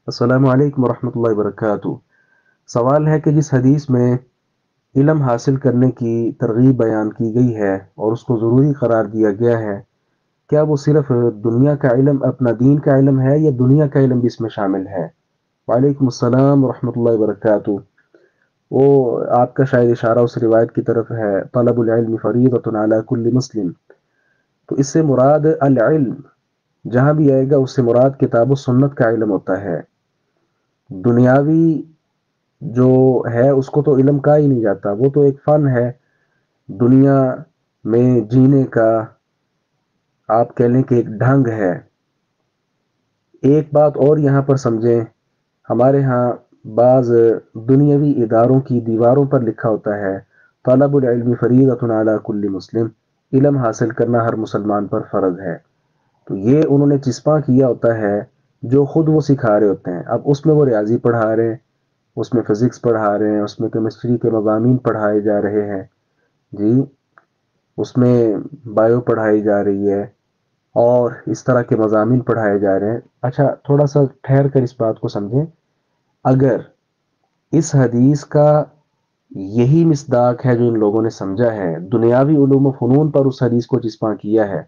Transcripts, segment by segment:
السلام علیکم ورحمۃ اللہ وبرکاتہ۔ سوال ہے کہ جس حدیث میں علم حاصل کرنے کی ترغیب بیان کی گئی ہے اور اس کو ضروری قرار دیا گیا ہے، کیا وہ صرف دنیا کا علم، اپنا دین کا علم ہے یا دنیا کا علم بھی اس میں شامل ہے؟ وعلیکم السلام ورحمۃ اللہ وبرکاتہ۔ وہ آپ کا شاید اشارہ اس روایت کی طرف ہے، طلب العلم فریضۃ علی کل مسلم۔ تو اس سے مراد العلم جہاں بھی آئے گا اس سے مراد کتاب و سنت کا علم ہوتا ہے۔ دنیاوی جو ہے اس کو تو علم کہا ہی نہیں جاتا، وہ تو ایک فن ہے دنیا میں جینے کا، آپ کہہ لیں کہ ایک ڈھنگ ہے۔ ایک بات اور یہاں پر سمجھیں، ہمارے ہاں بعض دنیاوی اداروں کی دیواروں پر لکھا ہوتا ہے طلب العلم فریضۃ علی کل مسلم، علم حاصل کرنا ہر مسلمان پر فرض ہے۔ تو یہ انہوں نے چسپاں کیا ہوتا ہے جو خود وہ سکھا رہے ہوتے ہیں۔ اب اس میں وہ ریاضی پڑھا رہے ہیں، اس میں فزکس پڑھا رہے ہیں، اس میں کیمسٹری کے مضامین پڑھائے جا رہے ہیں، جی اس میں بایو پڑھائی جا رہی ہے اور اس طرح کے مضامین پڑھائے جا رہے ہیں۔ اچھا تھوڑا سا ٹھہر کر اس بات کو سمجھیں، اگر اس حدیث کا یہی مصداق ہے جو ان لوگوں نے سمجھا ہے، دنیاوی علوم و فنون پر اس حدیث کو چسپاں کیا ہے،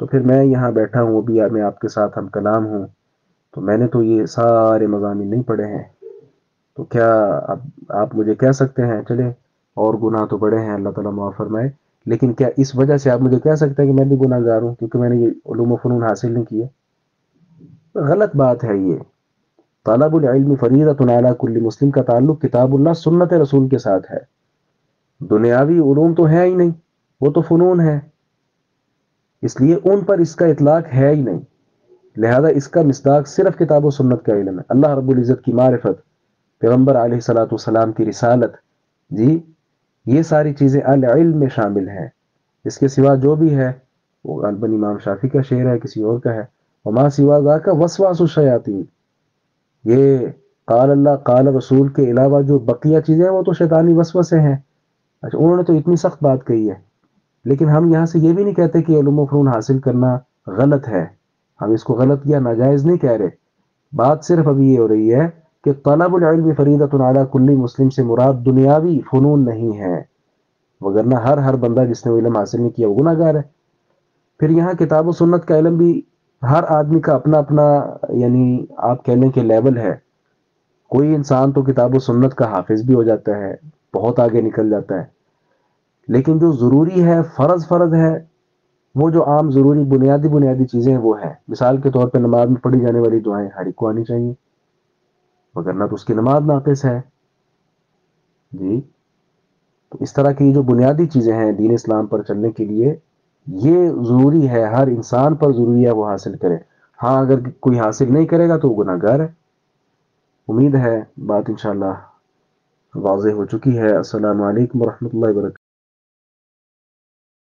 تو پھر میں یہاں بیٹھا ہوں ابھی، میں آپ کے ساتھ ہم کلام ہوں، تو میں نے تو یہ سارے مضامین نہیں پڑھے ہیں، تو کیا اب آپ مجھے کہہ سکتے ہیں چلے اور گناہ تو بڑے ہیں، اللہ تعالیٰ معاف فرمائے، لیکن کیا اس وجہ سے آپ مجھے کہہ سکتے ہیں کہ میں بھی گناہ گار ہوں کیونکہ میں نے یہ علوم و فنون حاصل نہیں کیے؟ غلط بات ہے یہ۔ طلب العلم فریضۃ علی کل مسلم کا تعلق کتاب اللہ سنت رسول کے ساتھ ہے، دنیاوی علوم تو ہے ہی نہیں، وہ تو فنون ہے، اس لیے ان پر اس کا اطلاق ہے ہی نہیں، لہذا اس کا مصداق صرف کتاب و سنت کا علم ہے۔ اللہ رب العزت کی معرفت، پیغمبر علیہ الصلوۃ والسلام کی رسالت، جی یہ ساری چیزیں العلم میں شامل ہیں۔ اس کے سوا جو بھی ہے وہ غالباً امام شافی کا شعر ہے، کسی اور کا ہے، وما سوا ذاک وسواس الشیاطین، یہ قال اللہ قال رسول کے علاوہ جو بقیہ چیزیں ہیں وہ تو شیطانی وسوسے ہیں۔ اچھا انہوں نے تو اتنی سخت بات کہی ہے، لیکن ہم یہاں سے یہ بھی نہیں کہتے کہ علم و فنون حاصل کرنا غلط ہے، ہم اس کو غلط یا ناجائز نہیں کہہ رہے، بات صرف ابھی یہ ہو رہی ہے کہ طلب العلم فریضۃ علی کل مسلم سے مراد دنیاوی فنون نہیں ہے، وگرنہ ہر بندہ جس نے علم حاصل نہیں کیا وہ گناہ گار ہے۔ پھر یہاں کتاب و سنت کا علم بھی ہر آدمی کا اپنا اپنا، یعنی آپ کہہ لیں کہ لیول ہے، کوئی انسان تو کتاب و سنت کا حافظ بھی ہو جاتا ہے، بہت آگے نکل جاتا ہے، لیکن جو ضروری ہے، فرض ہے، وہ جو عام ضروری بنیادی چیزیں وہ ہیں، مثال کے طور پہ نماز میں پڑھی جانے والی دعائیں ہر ایک کو آنی چاہیے، وگرنہ تو اس کی نماز ناقص ہے، جی تو اس طرح کی جو بنیادی چیزیں ہیں دین اسلام پر چلنے کے لیے، یہ ضروری ہے، ہر انسان پر ضروری ہے وہ حاصل کرے۔ ہاں اگر کوئی حاصل نہیں کرے گا تو وہ گناہ گار ہے۔ امید ہے بات انشاءاللہ واضح ہو چکی ہے۔ السلام علیکم ورحمۃ اللہ وبرکاتہ۔